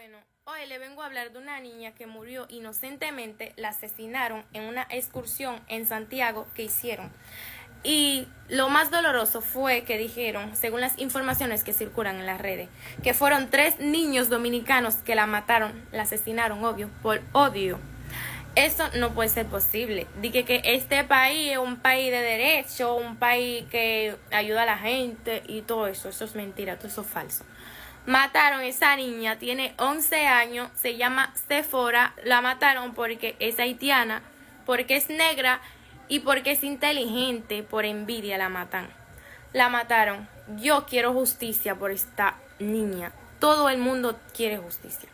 Bueno, hoy le vengo a hablar de una niña que murió inocentemente, la asesinaron en una excursión en Santiago que hicieron. Y lo más doloroso fue que dijeron, según las informaciones que circulan en las redes, que fueron 3 niños dominicanos que la mataron, la asesinaron, obvio, por odio. Eso no puede ser posible. Dije que este país es un país de derecho, un país que ayuda a la gente y todo eso. Eso es mentira, todo eso es falso. Mataron a esa niña, tiene 11 años, se llama Sephora. La mataron porque es haitiana, porque es negra y porque es inteligente. Por envidia la matan. La mataron. Yo quiero justicia por esta niña. Todo el mundo quiere justicia.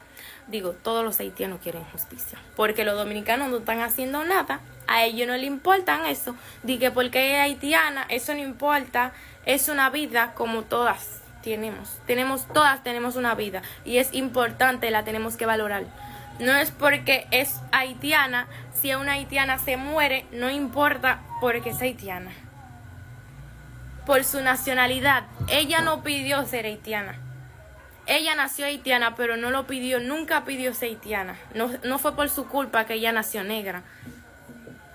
Digo, todos los haitianos quieren justicia, porque los dominicanos no están haciendo nada. A ellos no les importan eso. Dije, porque es haitiana, eso no importa. Es una vida como todas todas tenemos una vida y es importante, la tenemos que valorar. No es porque es haitiana, si una haitiana se muere, no importa porque es haitiana. Por su nacionalidad, ella no pidió ser haitiana. Ella nació haitiana, pero no lo pidió, nunca pidió ser haitiana. No fue por su culpa que ella nació negra.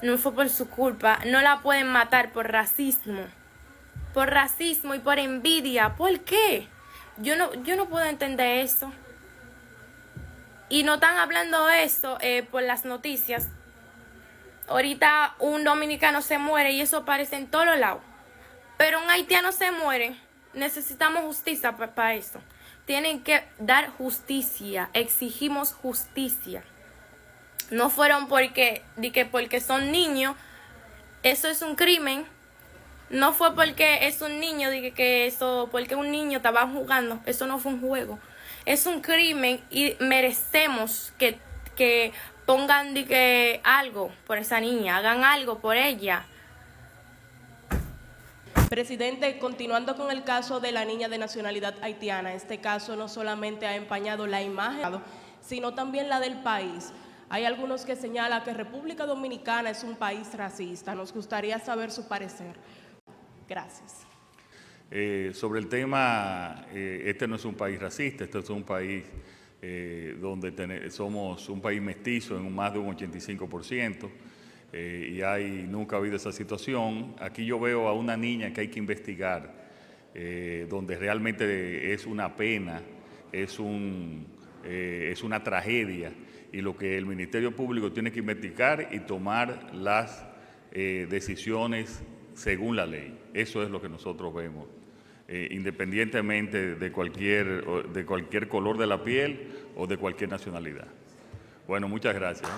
No fue por su culpa. No la pueden matar por racismo. Por racismo y por envidia. ¿Por qué? Yo no puedo entender eso. Y no están hablando de eso por las noticias. Ahorita un dominicano se muere y eso aparece en todos lados. Pero un haitiano se muere. Necesitamos justicia para eso. Tienen que dar justicia. Exigimos justicia. No fueron porque son niños. Eso es un crimen. No fue porque es un niño, porque un niño estaba jugando. Eso no fue un juego. Es un crimen y merecemos que pongan algo por esa niña. Hagan algo por ella. Presidente, continuando con el caso de la niña de nacionalidad haitiana, este caso no solamente ha empañado la imagen, sino también la del país. Hay algunos que señalan que República Dominicana es un país racista. Nos gustaría saber su parecer. Gracias. Sobre el tema, este no es un país racista, este es un país donde somos un país mestizo en más de un 85%. Y nunca ha habido esa situación. Aquí yo veo a una niña que hay que investigar, donde realmente es una pena, es una tragedia, y lo que el Ministerio Público tiene que investigar y tomar las decisiones según la ley. Eso es lo que nosotros vemos, independientemente de cualquier color de la piel o de cualquier nacionalidad. Bueno, muchas gracias.